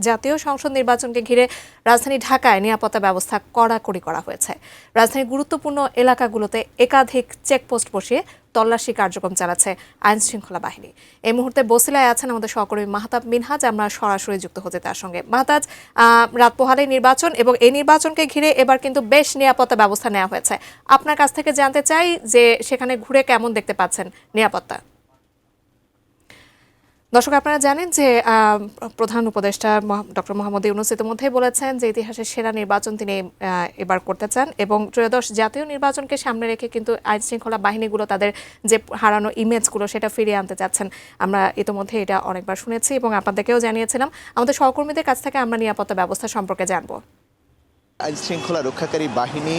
জাতীয় সংসদ নির্বাচনকে ঘিরে রাজধানী ঢাকায় নিরাপত্তা ব্যবস্থা কড়াকড়ি করা হয়েছে। রাজধানীর গুরুত্বপূর্ণ এলাকাগুলোতে একাধিক চেকপোস্ট বসিয়ে তল্লাশি কার্যক্রম চালাচ্ছে আইন শৃঙ্খলা বাহিনী। এই মুহূর্তে বসিলায় আছেন আমাদের সহকর্মী মাহতাব মিনহাজ। আমরা সরাসরি যুক্ত হতে তার সঙ্গে। মাহতাজ, রাত পোহালে নির্বাচন এবং এই নির্বাচনকে ঘিরে এবার কিন্তু বেশ নিরাপত্তা ব্যবস্থা নেওয়া হয়েছে। আপনার কাছ থেকে জানতে চাই যে সেখানে ঘুরে কেমন দেখতে পাচ্ছেন নিরাপত্তা। দর্শক, আপনারা জানেন যে প্রধান উপদেষ্টা ডক্টর মোহাম্মদ ইউনূস ইতিমধ্যে বলেছেন যে ইতিহাসের সেরা নির্বাচন তিনি এবার করতে চান এবং ত্রয়োদশ জাতীয় নির্বাচনকে সামনে রেখে কিন্তু আইন শৃঙ্খলা বাহিনীগুলো তাদের যে হারানো ইমেজগুলো সেটা ফিরিয়ে আনতে চাচ্ছেন। আমরা ইতিমধ্যে এটা অনেকবার শুনেছি এবং আপনাদেরকেও জানিয়েছিলাম। আমাদের সহকর্মীদের কাছ থেকে আমরা নিরাপত্তা ব্যবস্থা সম্পর্কে জানবো। আইন শৃঙ্খলা রক্ষাকারী বাহিনী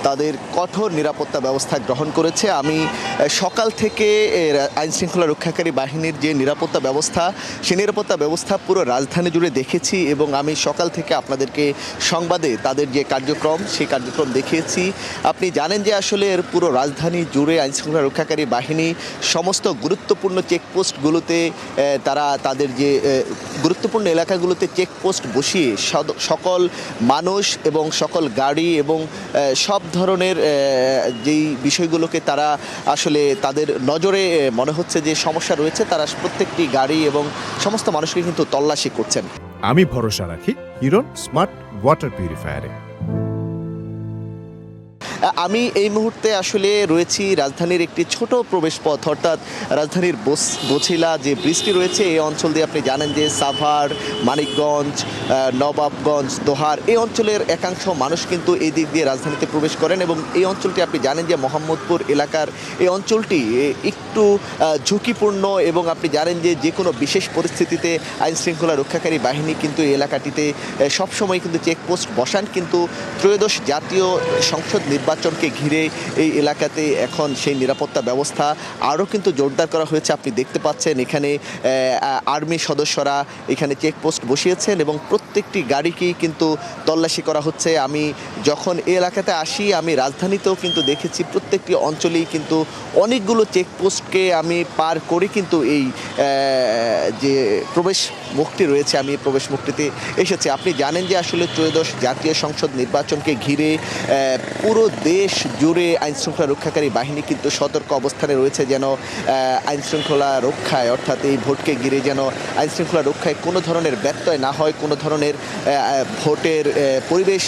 তাদের কঠোর নিরাপত্তা ব্যবস্থা গ্রহণ করেছে। আমি সকাল থেকে আইন শৃঙ্খলা রক্ষাকারী বাহিনীর যে নিরাপত্তা ব্যবস্থা, সেই নিরাপত্তা ব্যবস্থা পুরো রাজধানী জুড়ে দেখেছি এবং আমি সকাল থেকে আপনাদেরকে সংবাদে তাদের যে কার্যক্রম, সেই কার্যক্রম দেখিয়েছি। আপনি জানেন যে আসলে এর পুরো রাজধানী জুড়ে আইন শৃঙ্খলা রক্ষাকারী বাহিনী সমস্ত গুরুত্বপূর্ণ চেকপোস্টগুলোতে তারা তাদের যে গুরুত্বপূর্ণ এলাকাগুলোতে চেকপোস্ট বসিয়ে সকল মানুষ এবং সকল গাড়ি এবং সব ধরনের যেই বিষয়গুলোকে তারা আসলে তাদের নজরে মনে হচ্ছে যে সমস্যা রয়েছে, তারা প্রত্যেকটি গাড়ি এবং সমস্ত মানুষকে কিন্তু তল্লাশি করছেন। আমি ভরসা রাখি হিরন স্মার্ট ওয়াটার পিউরিফায়ারে। আমি এই মুহূর্তে আসলে রয়েছি রাজধানীর একটি ছোট প্রবেশপথ, অর্থাৎ রাজধানীর বছিলা যে ব্রিজটি রয়েছে এই অঞ্চল দিয়ে। আপনি জানেন যে সাভার, মানিকগঞ্জ, নবাবগঞ্জ, দোহার এই অঞ্চলের একাংশ মানুষ কিন্তু এই দিক দিয়ে রাজধানীতে প্রবেশ করেন এবং এই অঞ্চলটি আপনি জানেন যে মোহাম্মদপুর এলাকার এই অঞ্চলটি একটু ঝুঁকিপূর্ণ এবং আপনি জানেন যে যে কোনো বিশেষ পরিস্থিতিতে আইন শৃঙ্খলা রক্ষাকারী বাহিনী কিন্তু এই এলাকাটিতে সবসময় কিন্তু চেকপোস্ট বসান। কিন্তু ত্রয়োদশ জাতীয় সংসদ নির্বাচনকে ঘিরে এই এলাকাতে এখন সেই নিরাপত্তা ব্যবস্থা আরও কিন্তু জোরদার করা হয়েছে। আপনি দেখতে পাচ্ছেন এখানে আর্মি সদস্যরা এখানে চেকপোস্ট বসিয়েছেন এবং প্রত্যেকটি গাড়িকেই কিন্তু তল্লাশি করা হচ্ছে। আমি যখন এই এলাকাতে আসি, আমি রাজধানীতেও কিন্তু দেখেছি প্রত্যেকটি অঞ্চলেই কিন্তু অনেকগুলো চেকপোস্টকে আমি পার করে কিন্তু এই যে প্রবেশ মুখটি রয়েছে, আমি প্রবেশ মুখটিতে এসেছি। আপনি জানেন যে আসলে ত্রয়োদশ জাতীয় সংসদ নির্বাচনকে ঘিরে পুরো দেশ জুড়ে আইন শৃঙ্খলা রক্ষাকারী বাহিনী কিন্তু সতর্ক অবস্থানে রয়েছে যেন আইন শৃঙ্খলা রক্ষায়, অর্থাৎ এই ভোটকে ঘিরে যেন আইন শৃঙ্খলা রক্ষায় কোনো ধরনের ব্যত্যয় না হয়, কোনো ধরনের ভোটের পরিবেশ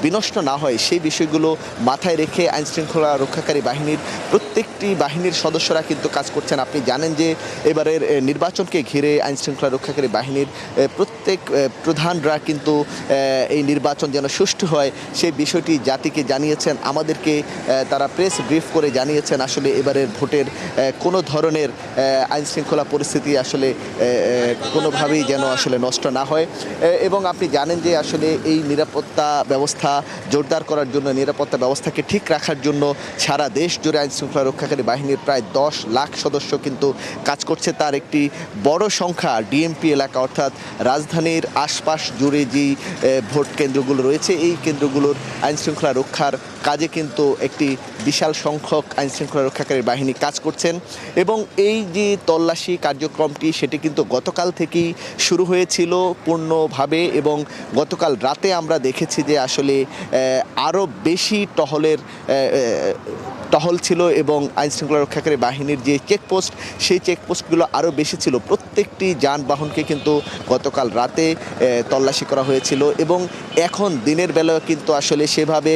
বিনষ্ট না হয়, সেই বিষয়গুলো মাথায় রেখে আইন শৃঙ্খলা রক্ষাকারী বাহিনীর প্রত্যেকটি বাহিনীর সদস্যরা কিন্তু কাজ করছেন। আপনি জানেন যে এবারের নির্বাচনকে ঘিরে আইন শৃঙ্খলা রক্ষাকারী বাহিনীর প্রত্যেক প্রধানরা কিন্তু এই নির্বাচন যেন সুষ্ঠু হয় সেই বিষয়টি জাতিকে জানিয়েছেন। আমাদেরকে তারা প্রেস ব্রিফ করে জানিয়েছেন আসলে এবারের ভোটের কোনো ধরনের আইন শৃঙ্খলা পরিস্থিতি আসলে কোনোভাবেই যেন আসলে নষ্ট না হয় এবং আপনি জানেন যে আসলে এই নিরাপত্তা ব্যবস্থা জোরদার করার জন্য, নিরাপত্তা ব্যবস্থাকে ঠিক রাখার জন্য সারা দেশ জুড়ে আইন শৃঙ্খলা রক্ষাকারী বাহিনীর প্রায় 10 লাখ সদস্য কিন্তু কাজ করছে। তার একটি বড় সংখ্যা ডিএমপি এলাকা, অর্থাৎ রাজধানীর আশপাশ জুড়ে যেই ভোট কেন্দ্রগুলো রয়েছে এই কেন্দ্রগুলোর আইন শৃঙ্খলা রক্ষার কাজে কিন্তু একটি বিশাল সংখ্যক আইন শৃঙ্খলা রক্ষাকারী বাহিনী কাজ করছেন এবং এই যে তল্লাশি কার্যক্রমটি সেটি কিন্তু গতকাল থেকেই শুরু হয়েছিল পূর্ণভাবে এবং গতকাল রাতে আমরা দেখেছি যে আসলে আরও বেশি টহল ছিল এবং আইন শৃঙ্খলা রক্ষাকারী বাহিনীর যে চেকপোস্ট সেই চেকপোস্টগুলো আরও বেশি ছিল। প্রত্যেকটি যানবাহনকে কিন্তু গতকাল রাতে তল্লাশি করা হয়েছিল এবং এখন দিনের বেলায় কিন্তু আসলে সেভাবে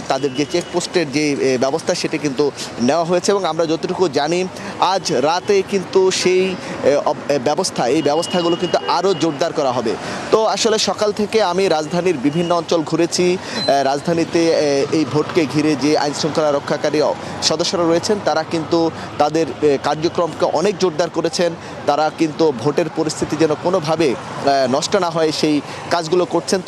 তাদের যে চেকপোস্টের যে ব্যবস্থা সেটি কিন্তু নেওয়া হয়েছে এবং আমরা যতটুকু জানি আজ রাতে কিন্তু সেই এই ব্যবস্থাগুলো কিন্তু আরও জোরদার করা হবে। তো আসলে সকাল থেকে আমি রাজধানীর বিভিন্ন অঞ্চল ঘুরেছি। রাজধানীতে এই ভোটকে ঘিরে যে আইন শৃঙ্খলা রক্ষাকারী সদস্যরা রয়েছেন তারা কিন্তু তাদের কার্যক্রমকে অনেক জোরদার করেছেন। তারা কিন্তু ভোটের পরিস্থিতি যেন কোনোভাবে নষ্ট না হয় সেই কাজগুলো করছেন।